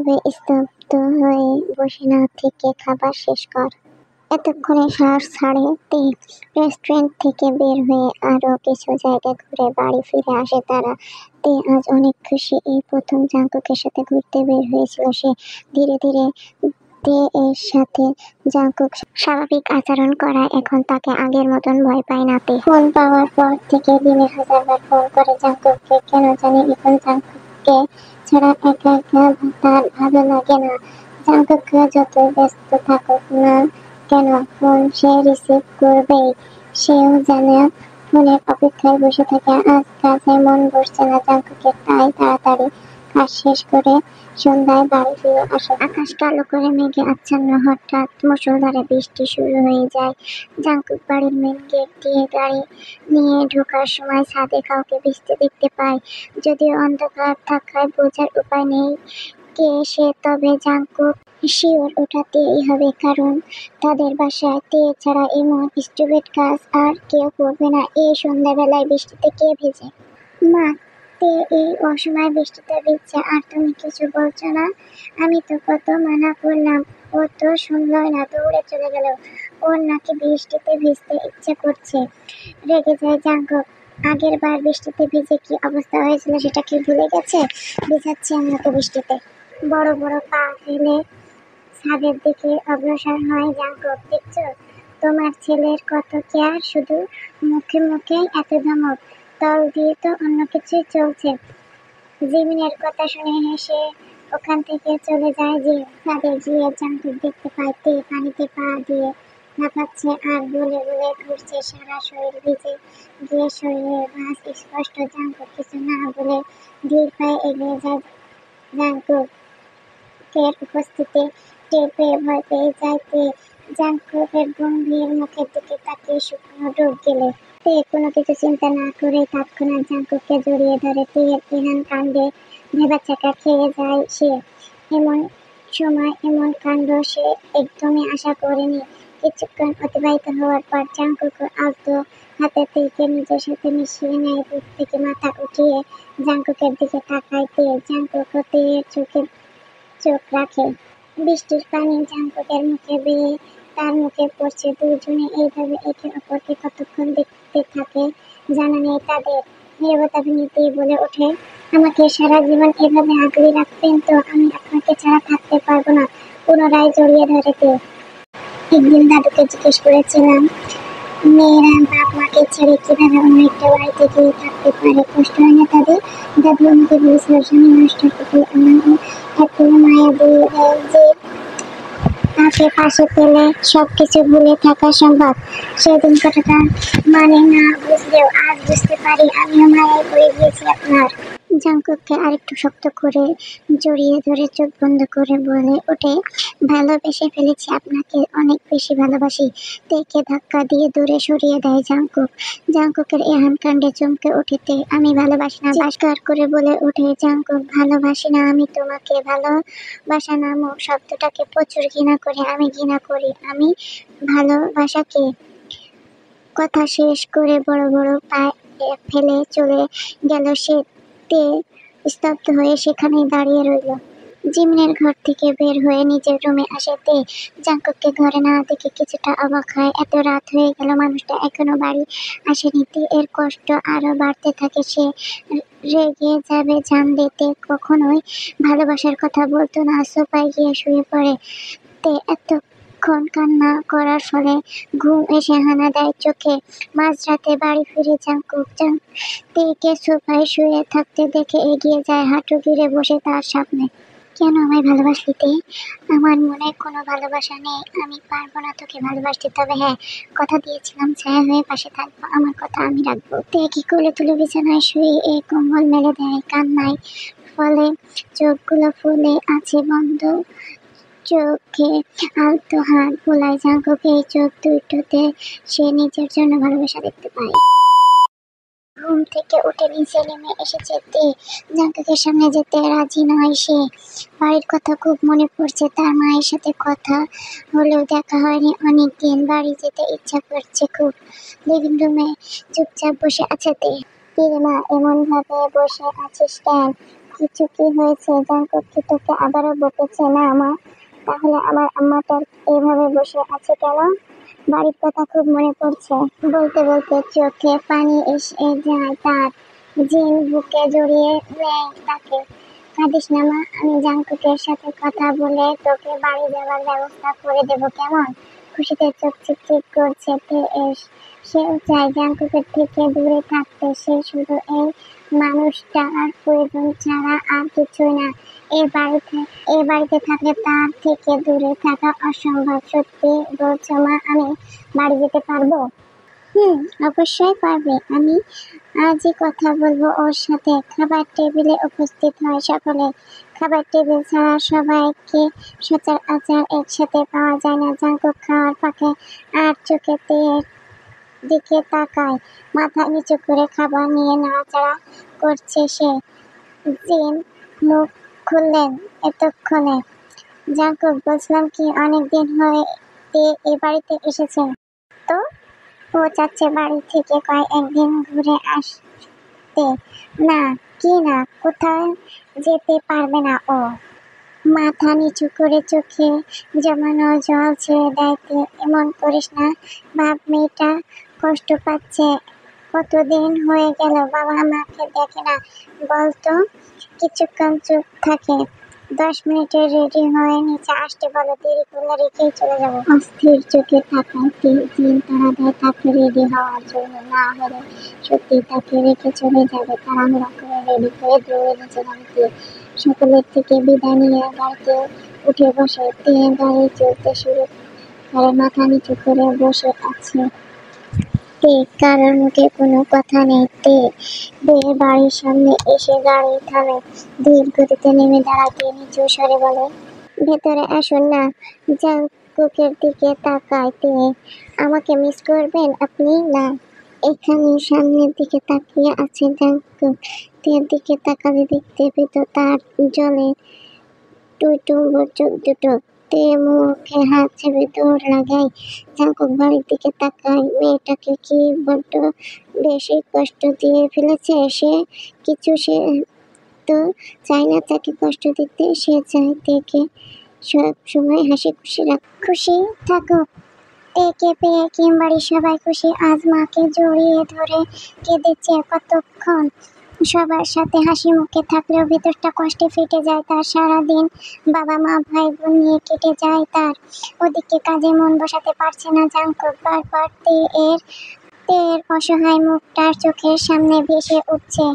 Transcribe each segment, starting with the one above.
এভাবে স্তব্ধ হয়ে বসে না থেকে খাবার শেষ কর। এতক্ষণে শ্বাস ছাড়ে তে। রেস্টুরেন্ট থেকে বের হয়ে আরো কিছু জায়গা ঘুরে বাড়ি ফিরে আসে তারা। তে আজ অনেক খুশি, এই প্রথম জাঙ্কুকের সাথে ঘুরতে বের হয়েছিল সে। ধীরে ধীরে তে এর সাথে জাঙ্কুক স্বাভাবিক আচরণ করায় এখন তাকে আগের মতন ভয় পায় না তে। ফোন পাওয়ার পর থেকে দিনে 1000বার ফোন করে জাঙ্কুককে, কেন জানি এখন জাঙ্কুককে ছাড়া একা একা তার ভালো লাগে না। জাঙ্কুক যতই ব্যস্ত থাকুক না কেন ফোন সে রিসিভ করবেই। সেও জানে ফোনের অপেক্ষায় বসে থাকে। আজ কাজে মন বসছে না জাঙ্কুকের, তাই তাড়াতাড়ি কাজ শেষ করে সন্ধ্যায় বাড়ি ফিরে আসে। আকাশ কালো করে মেঘে আচ্ছন্ন, হঠাৎ মুষলধারে বৃষ্টি শুরু হয়ে যায়। জাঙ্কুক বাড়ির মেন গেট দিয়ে গাড়ি নিয়ে ঢোকার সময় ছাদে কাউকে ভিজতে দেখতে পায়। যদিও অন্ধকার থাকায় বোঝার উপায় নেই কে সে, তবে জাঙ্কুক শিওর ওঠাতেই হবে, কারণ তাদের বাসায় তে ছাড়া এমন স্টুপিড কাজ আর কেউ করবে না। এই সন্ধ্যাবেলায় বৃষ্টিতে কে ভিজে? মা, তে এই অসময়ে বৃষ্টিতে ভিজছে আর তুমি কিছু বলছো না? আমি তো কত মানা করলাম, ও তো শুনলই না, দৌড়ে চলে গেল। ওর নাকি বৃষ্টিতে ভিজতে ইচ্ছে করছে। রেগে যায় জাঙ্কুক। আগের বার বৃষ্টিতে ভিজে কি অবস্থা হয়েছিল সেটা কি ভুলে গেছে? ভিজাচ্ছি আমি ওকে বৃষ্টিতে। বড় বড় পা ফেলে ছাদের দিকে অগ্রসর হয় জাঙ্কুক। দেখছো তোমার ছেলের কত কেয়ার, শুধু মুখে মুখেই এত ধমক, তল দিয়ে তো অন্য কিছুই চলছে। জিমিনের কথা শুনে হেসে ওখান থেকে চলে যায় জিম। ছাদে গিয়ে জাঙ্কুক দেখতে পায় তে পানিতে পা দিয়ে লাফাচ্ছে আর বলে বলে ঘুরছে, সারা শরীর ভিজে গিয়ে শরীরের ভাঁজ স্পষ্ট। জাঙ্কুক কিছু না বলে ধীর পায়ে এগিয়ে যায়। জাঙ্কুকের উপস্থিতি টের পেয়ে ভয় পেয়ে যায় তে। জাঙ্কুকের গম্ভীর মুখের দিকে তাকিয়ে শুকনো ঢোক গেলে তে কোনো কিছু চিন্তা না করে তৎক্ষণাৎ জাঙ্কুককে জড়িয়ে ধরে। তের এহেন কাণ্ডে ভেবাচাকা খেয়ে যায় সে। এমন সময় এমন কাণ্ড সে একদমই আশা করেনি। কিছুক্ষণ অতিবাহিত হওয়ার পর জাঙ্কুক আলতো হাতে তেকে নিজের সাথে মিশিয়ে নেয়। বুক থেকে মাথা উঠিয়ে জাঙ্কুকের দিকে তাকায় তে। জাঙ্কুক তের চোখে চোখ রাখে। বৃষ্টির পানি জাঙ্কুকের মুখে বেয়ে তার মুখে পড়ছে। দুজনে এইভাবে একে অপরকে কতক্ষণ দেখতে থাকে জানা নেই তাদের। নীরবতা ভেঙেতেই বলে ওঠে, আমাকে সারা জীবন এভাবে আগলে রাখবেন তো? আমি আপনাকে ছাড়া থাকতে পারবো না। পুনরায় জড়িয়ে ধরে তে। একদিন দাদুকে জিজ্ঞেস করেছিলাম, মেয়েরা বাপ মাকে ছেড়ে কিভাবে অন্য একটা বাড়িতে গিয়ে থাকতে পারে, কষ্ট হয় না তাদের? দাদু আমাকে বলেছিল স্বামী নষ্টের প্রতি আমার এত মায়া দিয়ে দেয় যে তাকে পাশে পেলে সবকিছু ভুলে থাকা সম্ভব। সেদিন কথাটা মানে না বুঝলেও আজ বুঝতে পারি আমিও মায়ায় পড়ে গিয়েছি আপনার। জাঙ্কুককে আরেকটু শক্ত করে জড়িয়ে ধরে চোখ বন্ধ করে বলে ওঠে, ভালোবেসে ফেলেছি আপনাকে, অনেক বেশি ভালোবাসি। তেকে ধাক্কা দিয়ে দূরে সরিয়ে দেয় জাঙ্কুক। জাঙ্কুকের এহেন কাণ্ডে চমকে ওঠে তে। আমি ভালোবাসি না, চিৎকার করে বলে ওঠে জাঙ্কুক। ভালোবাসি না আমি তোমাকে। ভালোবাসা নামক শব্দটাকে প্রচুর ঘৃণা করি আমি, ঘৃণা করি আমি ভালোবাসাকে। কথা শেষ করে বড় বড় পা ফেলে চলে গেল সে। তে স্তব্ধ হয়ে সেখানেই দাঁড়িয়ে রইল। জিমিনের ঘর থেকে বের হয়ে নিজের রুমে আসে তে। জাঙ্কুককে ঘরে না দেখে কিছুটা অবাক হয়। এত রাত হয়ে গেল, মানুষটা এখনো বাড়ি আসেনি। তে এর কষ্ট আরো বাড়তে থাকে। সে রেগে যাবে জানলে তে কখনোই ভালোবাসার কথা বলতো না। সোফায় গিয়ে শুয়ে পড়ে তে। এতক্ষণ কান্না করার ফলে ঘুম এসে হানা দেয় চোখে। মাঝরাতে বাড়ি ফিরে জাঙ্কুক তেকে সোফায় শুয়ে থাকতে দেখে এগিয়ে যায়, হাঁটু গেড়ে বসে তার সামনে। কেন আমায় ভালোবাসলি তে? আমার মনে কোনো ভালোবাসা নেই, আমি পারবো না তোকে ভালোবাসতে। তবে হ্যাঁ, কথা দিয়েছিলাম ছায়া হয়ে পাশে থাকবো, আমার কথা আমি রাখবো। তে কি কোলে তুলে বিছানায় শুয়ে এই কম্বল মেলে দেয়। কান্নায় ফলে চোখগুলো ফুলে আছে বন্ধ। চোখে আলতো হাত বোলায় জাঙ্কুক। এই চোখ দুটোতে সে নিজের জন্য ভালোবাসা দেখতে পায়। ঘুম থেকে উঠে নিচে নেমে এসেছে তে। জাঙ্কুকের সামনে যেতে রাজি নয় সে। বাড়ির কথা খুব মনে পড়ছে তার। মায়ের সাথে কথা হলেও দেখা হয়নি অনেকদিন। বাড়ি যেতে ইচ্ছা করছে খুব। লিভিং রুমে চুপচাপ বসে আছে তে। কিরে মা, এমন ভাবে বসে আছিস কেন? কিছু কি হয়েছে? জাঙ্কুক কি তোকে আবারও বকেছে? না মা। তাহলে আমার আম্মাটা এভাবে বসে আছে কেন? বাড়ির কথা খুব মনে পড়ছে। বলতে বলতে চোখে পানি এসে যায় তার। জিন বুকে জড়িয়ে নেয় তাকে। কাঁদিস না মা, আমি জাঙ্কুকের সাথে কথা বলে তোকে বাড়ি যাওয়ার ব্যবস্থা করে দেবো, কেমন? খুশিতে চোখ চিকচিক করছে। সেও চায় জাঙ্কুকের থেকে দূরে থাকতে। সে শুধু এই মানুষটার প্রয়োজন ছাড়া আর কিছুই না। এই বাড়িতে থাকলে তার থেকে দূরে থাকা অসম্ভব। সত্যি বলছো মা, আমি বাড়ি যেতে পারবো? অবশ্যই পারবে। আমি আজই কথা বলবো ওর সাথে। খাবার টেবিলে উপস্থিত হয় সকলে। খাবার টেবিল ছাড়া সবাইকে সচরাচর একসাথে পাওয়া যায় না। জাঙ্কুক খাওয়ার ফাঁকে আর চোখে তের দিকে তাকায়। মাথা নিচু করে খাবার নিয়ে নাড়াচাড়া করছে সে। জিন মুখ খুললেন এতক্ষণে। জাঙ্কুক, বলছিলাম কি, অনেকদিন হয়ে এ বাড়িতে এসেছে তো? ও চাচ্ছে বাড়ি থেকে কয়েকদিন ঘুরে আসতে। না, কি না, কোথায় যেতে পারবে না ও। মাথা নিচু করে চোখে জমানো জল ছেড়ে দেয়। এমন করিস না, বাপ, মেয়েটা কষ্ট পাচ্ছে। কতদিন হয়ে গেল বাবা মাকে দেখে না বলতো? কিছুক্ষণ চুপ থাকে। 10 মিনিটে রেডি হয়ে নিচে আসতে বলো, দেরি করলে রেখেই চলে যাবো। অস্থির চোখে তাকায় জিন তাড়া দেয় তাকে রেডি হওয়ার জন্য। না হলে সত্যি তাকে রেখে চলে যাবে। তাড়াহুড়া করে রেডি হয়ে দৌড়ে নিচে গাড়িতে। সকলের থেকে বিদায় নিয়ে গাড়িতে উঠে বসে। গাড়ি চলতে শুরু করে। মাথা নিচু করে বসে আছে। কারোর মুখে কোনো কথা নেই। বাড়ির সামনে এসে গাড়ি থামে। ধীর গতিতে নেমে দাঁড়াতে নিচু স্বরে বলে, ভেতরে আসুন না। জাঙ্কুকের দিকে তাকায়। আমাকে মিস করবেন আপনি? না। এখানে সামনের দিকে তাকিয়ে আছে জাঙ্কুক। দিকে তাকালে দেখতে পেত তার জলে টুইটুম্বুর চোখ দুটো। মুখে হাত চেপে দৌড় লাগায়। জাঙ্কুক বাড়ির দিকে তাকায়। মেয়েটাকে কি বড্ড বেশি কষ্ট দিয়ে ফেলেছে সে? সে তো চায় না তাকে কষ্ট দিতে। সে চায় তেকে সব সময় হাসি খুশি থাকুক। তেকে পেয়ে বাড়ির সবাই খুশি। আজ মাকে জড়িয়ে ধরে কেঁদেছে কতক্ষণ। সবার সাথে হাসি মুখে থাকলেও ভেতরটা কষ্টে ফেটে যায় তার। সারাদিন বাবা মা ভাই বোন নিয়ে কেটে যায় তার। ওদিকে কাজে মন বসাতে পারছে না জাঙ্কুক। বারবার তের অসহায় মুখটার চোখের সামনে ভেসে উঠছে।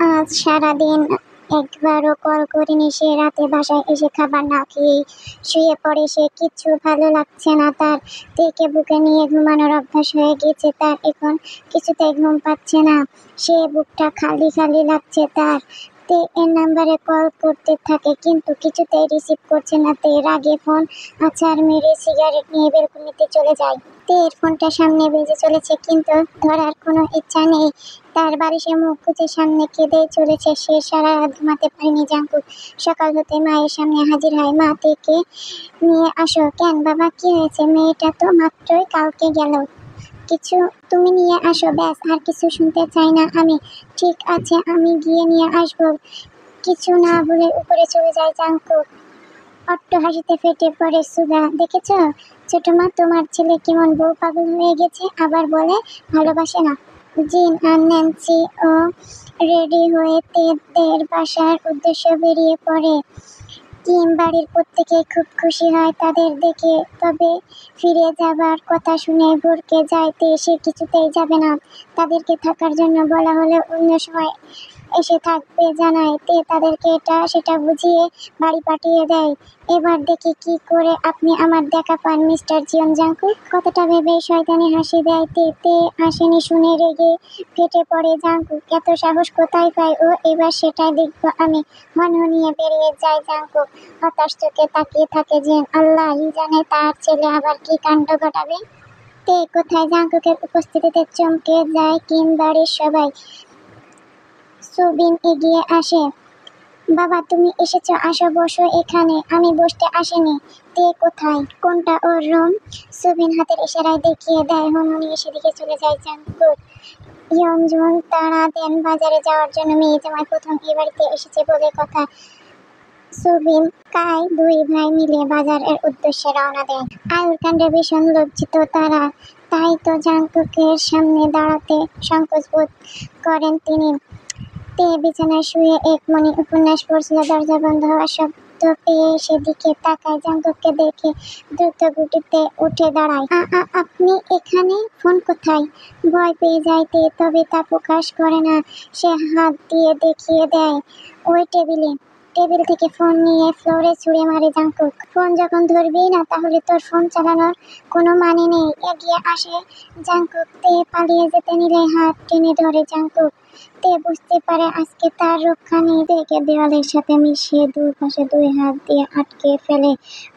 আজ সারাদিন একবারও কল করেনি সে। রাতে বাসায় এসে খাবার না খেয়েই শুয়ে পড়ে সে। কিচ্ছু ভালো লাগছে না তার। তেকে বুকে নিয়ে ঘুমানোর অভ্যাস হয়ে গেছে তার। এখন কিছুতেই ঘুম পাচ্ছে না সে। বুকটা খালি খালি লাগছে তার। এর নাম্বারে কল করতে থাকে কিন্তু কিছুতেই রিসিভ করছে না। রাগে ফোন আছাড় মেরে সিগারেট নিয়ে বেলকনিতে চলে যায়। এর ফোনটা সামনে বেজে চলেছে কিন্তু ধরার কোনো ইচ্ছা নেই তার। বালিশে মুখ গুজে সামনে কেঁদেই চলেছে সে। সারা রাত ঘুমাতে পারেনি জাঙ্কুক। সকাল হতে মায়ের সামনে হাজির হয়। মা, তেকে নিয়ে আসো। কেন বাবা, কি হয়েছে? মেয়েটা তো মাত্রই কালকে গেল। কিছু তুমি নিয়ে আসো, ব্যাস। আর কিছু শুনতে চাই না আমি। ঠিক আছে, আমি গিয়ে নিয়ে আসবো। কিছু না বলে উপরে চলে যায় জাঙ্কুক। অট্ট হাসিতে ফেটে পড়ে সুগা। দেখেছ ছোট মা, তোমার ছেলে কেমন বউ পাগল হয়ে গেছে, আবার বলে ভালোবাসে না। জিন আর ন্যান্সি ও রেডি হয়ে তেদের বাসার উদ্দেশ্যে বেরিয়ে পড়ে। বাড়ির প্রত্যেকেই খুব খুশি হয় তাদের দেখে। তবে ফিরে যাবার কথা শুনে ভরকে যায় সে কিছুতেই যাবে না। তাদেরকে থাকার জন্য বলা হলে অন্য সময় এসে থাকবে জানায়। তাদেরকে এটা সেটা বুঝিয়ে বাড়ি পাঠিয়ে দেয়। এবার দেখি কি করে আপনি আমার দেখা পান মিস্টার জিয়ন জাঙ্কুক। কথাটা ভেবে শয়তানি হাসি দেয় আসেনি শুনে রেগে ফেটে পড়ে জাঙ্কুক। এত সাহস কোথায় পায় ও? এবার সেটাই দেখবো আমি। হনহনিয়ে বেরিয়ে যায় জাঙ্কুক। হতাশ চোখে তাকিয়ে থাকে জিন। আল্লাহই জানে তার ছেলে আবার কি কাণ্ড ঘটাবে। কোথায়? জাঙ্কুকের উপস্থিতিতে চমকে যায় বাড়ির সবাই। সুবিন এগিয়ে আসে। বাবা, তুমি এসেছো, আসো বসো এখানে। আমি বসতে আসিনি। কোথায়? কোনটা ওর রুম? সুবিন হাতের ইশারায় দেখিয়ে দেয়। হনহনিয়ে সেদিকে চলে যায় জাঙ্কুক। ইয়ঞ্জন তাড়া দেন বাজারে যাওয়ার জন্য। মেয়ে জামাই প্রথম এ বাড়িতে এসেছে বলে কথা। সুবিন কাই দুই ভাই মিলে বাজারের উদ্দেশ্যে রওনা দেয়। আয়ুর কাণ্ডে ভীষণ লজ্জিত তারা, তাই তো জাঙ্কুকের সামনে দাঁড়াতে সংকোচ বোধ করেন তিনি। তে বিছানায় শুয়ে এক মনে উপন্যাস পড়ছিল। দরজা বন্ধ হওয়ার শব্দ পেয়ে সেদিকে তাকায়। জাঙ্কুককে দেখে দ্রুত গতিতে উঠে দাঁড়ায়। আপনি এখানে? ফোন কোথায়? ভয় পেয়ে যায় তে, তবে তা প্রকাশ করে না। সে হাত দিয়ে দেখিয়ে দেয় ওই টেবিলে। টেবিল থেকে ফোন নিয়ে ফ্লোরে ছুঁড়ে মারে জাঙ্কুক। ফোন যখন ধরবি না তাহলে তোর ফোন চালানোর কোনো মানে নেই। এগিয়ে আসে জাঙ্কুক। তে পালিয়ে যেতে নিলে হাত টেনে ধরে জাঙ্কুক। তে বুঝতে পারে আজকে তার রক্ষা নেই। তেকে দেওয়ালের সাথে মিশিয়ে দুপাশে দুই হাত দিয়ে আটকে ফেলে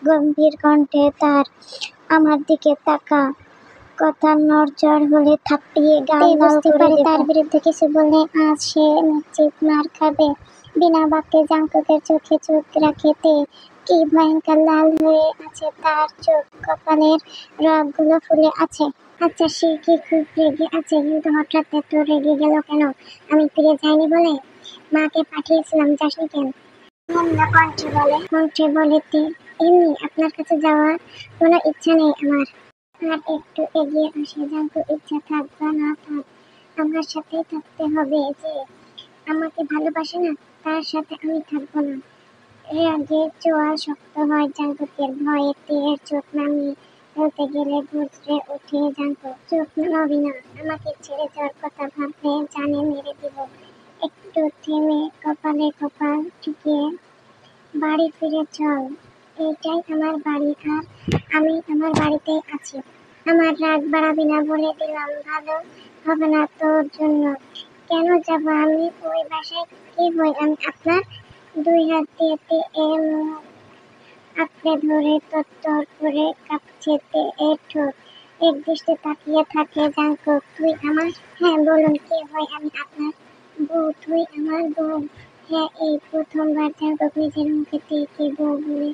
গম্ভীর কণ্ঠে তার, আমার দিকে তাকা, কথা নড়চড় হলে থাপড়িয়ে গাল লাল করে দেব। তার বিরুদ্ধে কিছু বললে আজ সে নিশ্চিত মার খাবে। বিনা বাক্যে জাঙ্কুকের চোখে চোখ রাখে তে। কি ভয়ঙ্কর লাল হয়ে আছে তার চোখ, কপালের রগগুলো ফুলে আছে। আচ্ছা, সে কি খুব রেগে আছে? কিন্তু হঠাৎ এত রেগে গেল কেন? আমি ফিরে যাইনি বলে? মাকে পাঠিয়েছিলাম, যাসনি কেন? মন্দা কণ্ঠে বলে তে। এমনি আপনার কাছে যাওয়ার কোনো ইচ্ছা নেই আমার। আর একটু এগিয়ে আসে জাঙ্কুক। ইচ্ছা থাক বা না থাক, আমার সাথেই থাকতে হবে। যে আমাকে ভালোবাসে না তার সাথে আমি থাকবো না। রাগে চোয়াল শক্ত হয় জাঙ্কুকের। ভয়ে তীরের চোখ নামিয়ে ফেলতে গেলে গুজরে ওঠে জাঙ্কুক। চোখ নামাবি না, আমাকে ছেড়ে যাওয়ার কথা ভাবলে জানে মেরে দিব। একটু থেমে কপালে কপাল ঠুকিয়ে, বাড়ি ফিরে চল। এইটাই আমার বাড়ি আর আমি আমার বাড়িতেই আছি। আমার রাগ বাড়াবি না বলে দিলাম। ভালো হবে না তোর জন্য। কেন যাব আমি ওই বাসায়? কি হই আমি আপনার? দুই হাত দিয়ে তে এর মুখ আঁকড়ে ধরে তরতর করে কাঁপছে তে এর ঠোঁট। এক দৃষ্টে তাকিয়ে থাকে জাঙ্কুক। তুই আমার? হ্যাঁ বলুন, কে হই আমি আপনার? বউ। তুই আমার বউ? হ্যাঁ। এই প্রথমবার জাঙ্কুক নিজের মুখে তেকে বউ বলে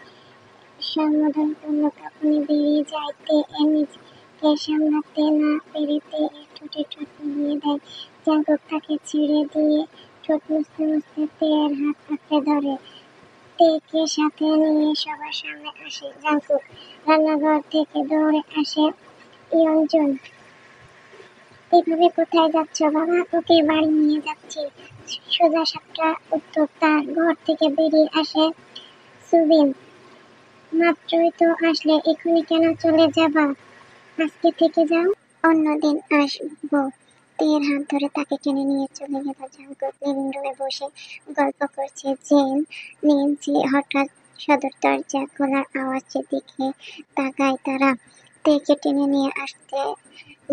সম্বোধনপূর্ণ কাঁপুনি বেরিয়ে যায় তে এর। নিজেকে সামলাতে না পেরে তে এর ঠোঁটে ঠোঁট মিলিয়ে দেয়। জাঙ্কুক তাকে ছেড়ে দিয়ে ঠোঁট মুছতে মুছতে তে এর হাত আঁকড়ে ধরে। তেকে সাথে নিয়ে সবার সামনে আসে জাঙ্কুক। রান্নাঘর থেকে দৌড়ে আসে ইয়ঞ্জন। এভাবে কোথায় যাচ্ছ বাবা? ওকে বাড়ি নিয়ে যাচ্ছি। সোজা সাপটা উত্তর তার। ঘর থেকে বেরিয়ে আসে সুবিন। মাত্রই তো আসলে, এখনই কেন চলে যাবা? আজকে থেকে যাও, অন্যদিন আসবো। তের হাত ধরে তাকে টেনে নিয়ে চলে গেল জাঙ্কুক। লিভিং রুমে বসে গল্প করছে জেন নিয়েছে। হঠাৎ সদর দরজা খোলার আওয়াজ, দিকে তাকায় তারা। তেকে টেনে নিয়ে আসতে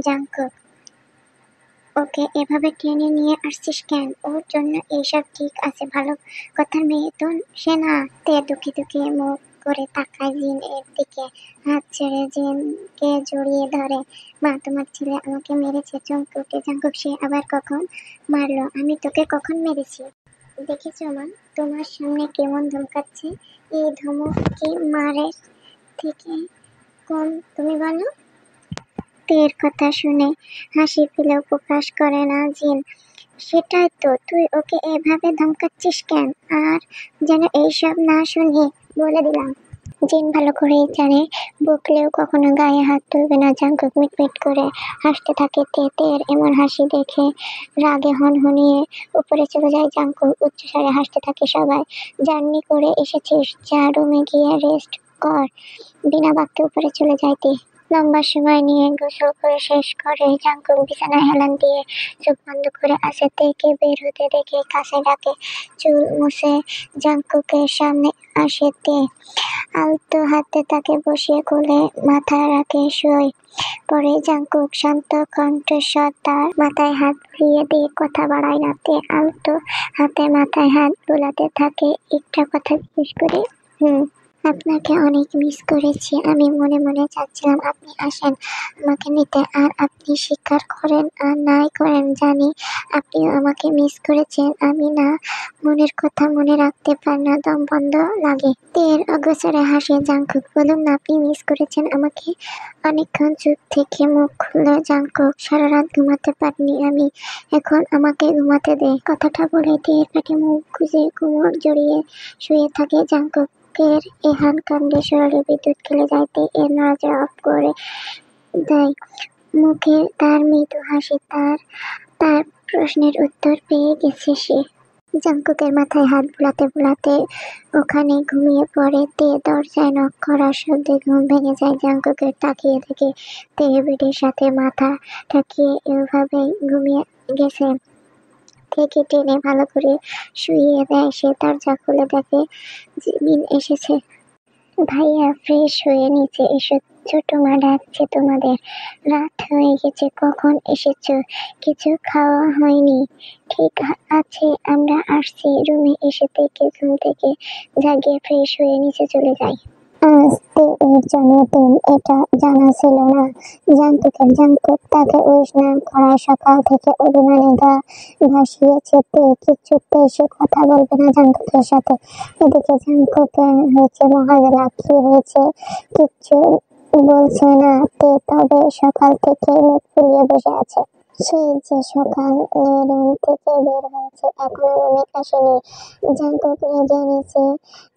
জাঙ্কুক। ওকে এভাবে টেনে নিয়ে আসছিস কেন? ওর জন্য এইসব ঠিক আছে, ভালো কথার মেয়ে তো সে না। তে দুঃখে দুঃখে মুখ করে তাকায় জিন এর দিকে। হাত ছেড়ে জিনকে জড়িয়ে ধরে। মা, তোমার ছেলে আমাকে মেরেছে। চমকে জাঙ্কুক। সে আবার কখন মারলো? আমি তোকে কখন মেরেছি? দেখেছো মা, তোমার সামনে কেমন ধমকাচ্ছে? এই ধমক কি মারের থেকে কম? তুমি বলো। তের কথা শুনে হাসি পেলেও প্রকাশ করে না জিন। সেটাই তো, তুই ওকে এভাবে ধমকাচ্ছিস কেন? আর যেন এইসব না শুনি বলে দিলাম। জিন ভালো করেই জানে, বকলেও কখনো গায়ে হাত তুলবে না। জাঙ্কুক মিটমিট করে হাসতে থাকে। তের এমন হাসি দেখে রাগে হনহনিয়ে উপরে চলে যায় জাঙ্কুক। উচ্চস্বরে হাসতে থাকে সবাই। জার্নি করে এসেছিস, যা রুমে গিয়ে রেস্ট কর। বিনা বাক্যে উপরে চলে যায় তে। লম্বা সময় নিয়ে গোসল করে শেষ করে জাঙ্কুক বিছানায় হেলান দিয়ে চোখ বন্ধ করে আছে। তেকে বের হতে দেখে কাছে ডাকে। চুল মুছে জাঙ্কুকের সামনে আসে তে। আলতো হাতে তাকে বসিয়ে কোলে মাথা রাখে শুয়ে পরে জাঙ্কুক। শান্ত কণ্ঠস্বর তার মাথায় হাত বুলিয়ে দিয়ে কথা বাড়ায় না। তে আলতো হাতে মাথায় হাত বুলাতে থাকে। একটা কথা জিজ্ঞেস করি? আপনাকে অনেক মিস করেছি। আমি মনে মনে চাচ্ছিলাম আপনি আসেন আমাকে নিতে, আর আপনি স্বীকার করেন আর নাই করেন জানি আপনিও আমাকে মিস করেছেন। আমি না মনের কথা মনে রাখতে পারি না, দম বন্ধ লাগে। তের অগোচরে হাসে জাংকুক। বলুন না আপনি মিস করেছেন আমাকে। অনেকক্ষণ চুপ থেকে মুখ খুলল জাংকুক। সারা রাত ঘুমাতে পারিনি আমি, এখন আমাকে ঘুমাতে দে। কথাটা বলে তের পেটে মুখ গুজে কোমর জড়িয়ে শুয়ে থাকে জাংকুক। এর এহান কাণ্ডে শরীরে বিদ্যুৎ খেলে যাইতে এর নড়াচড়া অফ করে দেয়। মুখে তার মৃদু হাসি। তার তার প্রশ্নের উত্তর পেয়ে গেছে সে। জাংকুকের মাথায় হাত বুলাতে বুলাতে ওখানে ঘুমিয়ে পড়ে তে। দরজায় নক করার শব্দে ঘুম ভেঙে যায় জাংকুকের। তাকিয়ে থেকে তে বেডের সাথে মাথা ঠেকিয়ে এভাবেই ঘুমিয়ে গেছে। থেকে টেনে ভালো করে শুইয়ে দেয় সে। দরজা খুলে দেখে জিমিন এসেছে। ভাইয়া ফ্রেশ হয়ে নিচে এসো, ছোট মা ডাকছে তোমাদের। রাত হয়ে গেছে, কখন এসেছো? কিছু খাওয়া হয়নি? ঠিক আছে আমরা আসছি। রুমে এসে থেকে ঘুম থেকে জাগিয়ে ফ্রেশ হয়ে নিচে চলে যায়। আজ তে এর জন্মদিন, এটা জানা ছিল না জাংকুক তাকে উইশ না করায় সকাল থেকে অভিমানে গা ভাসিয়েছে তে। কিছুতেই সে কথা বলবে না জাংকুকের সাথে। এদিকে জাংকুকের হয়েছে মহাদেলা। কি হয়েছে কিচ্ছু বলছে না তে, তবে সকাল থেকে মুখ ফুলিয়ে বসে আছে। সেই যে সকালে রুম থেকে বের হয়েছে, এখনো রুমে আসেনি। জাংকুক রেগে নিচে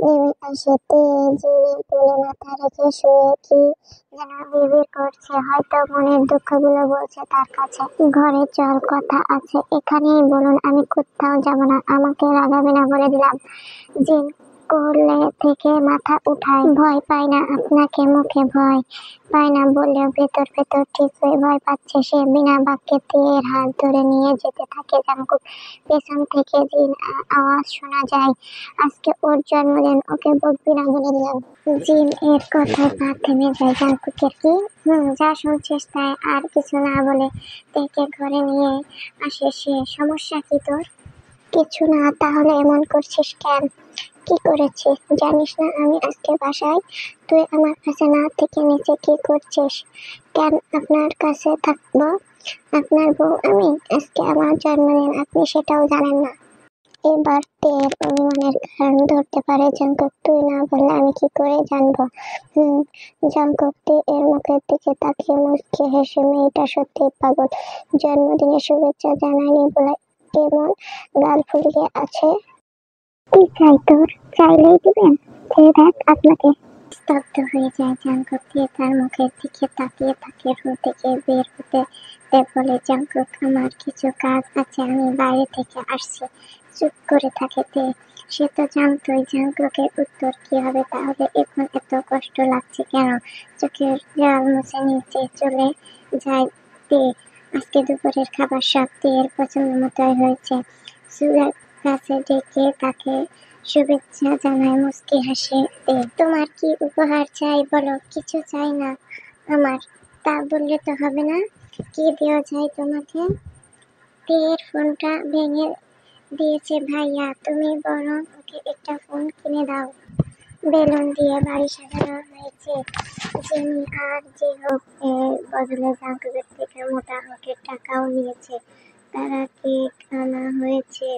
নেমে আসে। তে জিনের কোলে মাথা রেখে শুয়ে কি যেন বিড়বিড় করছে, হয়তো মনের দুঃখগুলো বলছে তার কাছে। ঘরে চল, কথা আছে এখানেই বলুন, আমি কোথাও যাব না। আমাকে রাগাবে না বলে দিলাম। জিন কোলে থেকে মাথা উঠায়। ভয় পাই না আপনাকে, মুখে ভয় পায় না বললেও ভেতর ভেতর ঠিকই ভয় পাচ্ছে সে। বিনা বাক্যে তের হাত ধরে নিয়ে যেতে থাকে জাংকুক। পেছন থেকে জিন আওয়াজ শোনা যায়, আজকে ওর জন্মদিন, ওকে বকবি না বলে দিলাম। জিন এর কথায় পা থেমে যায় জাংকুকের। কি? যা শুনছিস তাই, আর কিছু না বলে তেকে ঘরে নিয়ে আসে সে। সমস্যা কি তোর? কিছু না, তাহলে এমন করছিস কেন? কি করেছি জানিস না আমি আজকে বাসায়? তুই আমার কাছে না থেকে নিচে কি করছিস? কেন আপনার কাছে থাকবো? আপনার বউ আমি। আজকে আমার জন্মদিন, আপনি সেটাও জানেন না। এবার তের অভিমানের কারণ ধরতে পারে জাংকুক। তুই না বললে আমি কি করে জানবো? জাংকুক তে এর মুখের দিকে তাকিয়ে মুচকি হেসে, মেয়েটা সত্যিই পাগল। জন্মদিনের শুভেচ্ছা জানায়নি বলে এমন গাল ফুলিয়ে আছে। কি চাই তোর? চাইলেই দিবেন? খেয়ে দেখ আপনাকে। স্তব্ধ হয়ে যায় জাংকুক। তার মুখের দিকে তাকিয়ে থাকে। রুম থেকে বের হতে বলে জাংকুক, আমার কিছু কাজ আছে, আমি বাইরে থেকে আসছি। চুপ করে থাকে তে। সে তো জানতোই জাংকুকের উত্তর কি হবে, তাহলে এখন এত কষ্ট লাগছে কেন? চোখের জল মুছে নিচে চলে যায় তে। আজকে দুপুরের খাবার সব তের পছন্দ মতোই হয়েছে। সুগার কাছে ডেকে তাকে শুভেচ্ছা জানায় মুচকি হাসে তে। তোমার কি উপহার চাই বলো? কিছু চাই না আমার। তা বললে তো হবে না। কি দেওয়া যায় তোমাকে? তের ফোনটা ভেঙে দিয়েছে ভাইয়া, তুমি বরং ওকে একটা ফোন কিনে দাও। বেলুন দিয়ে বাড়ি সাজানো হয়েছে। জিমি আর যে হোক এর বদলে জাংকুকের থেকে মোটা অঙ্কের টাকাও নিয়েছে। তারা কেক আনা হয়েছে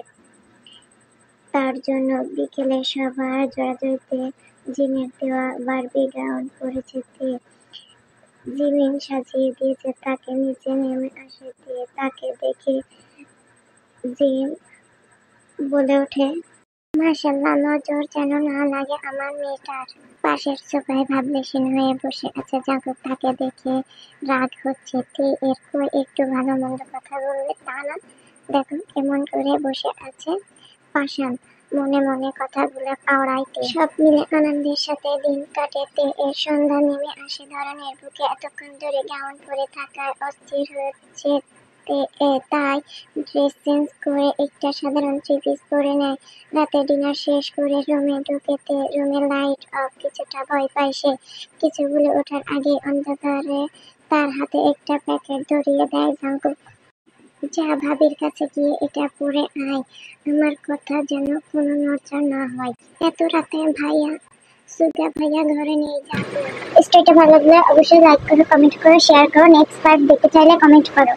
তার জন্য। বিকেলে সবার জড়াজড়িতে জিনের দেওয়া বারবি গাউন পরেছে তে। জিমিন সাজিয়ে দিয়েছে তাকে। নিচে নেমে আসে তে। তাকে দেখে জিম বলে ওঠে, মাশাআল্লাহ, নজর যেন না লাগে আমার মেয়েটার। পাশের সোফায় ভাবলেশীন হয়ে বসে আছে জাংকুক। তাকে দেখে রাগ হচ্ছে তে এর। কই একটু ভালো মন্দ কথা বলবে তা না, দেখুন কেমন করে বসে আছে পাষাণ। মনে মনে কথাগুলো আওড়াইতে। সব মিলে আনন্দের সাথে দিন কাটে তে এর। সন্ধ্যা নেমে আসে। ধরনের বুকে এতক্ষণ ধরে গাউন পরে থাকায় অস্থির হচ্ছে তে তাই ড্রেস চেঞ্জ করে একটা সাধারণ থ্রি পিস পরে নেয়। রাতে ডিনার শেষ করে রুমে ঢুকে তে। রুমের লাইট অফ। কিছুটা ভয় পায় সে। কিছু বলে ওঠার আগে অন্ধকারে তার হাতে একটা প্যাকেট ধরিয়ে দেয় জাংকুক। যা ভাবির কাছে গিয়ে এটা পরে আয়, আমার কথা যেন কোনো নড়চড় না হয়। এত রাতে ভাইয়া সুগা ভাইয়া ঘরে নিয়ে যাবে। স্টোরিটা ভালো লাগলে অবশ্যই লাইক করো, কমেন্ট করো, শেয়ার করো। নেক্সট পার্ট দেখতে চাইলে কমেন্ট করো।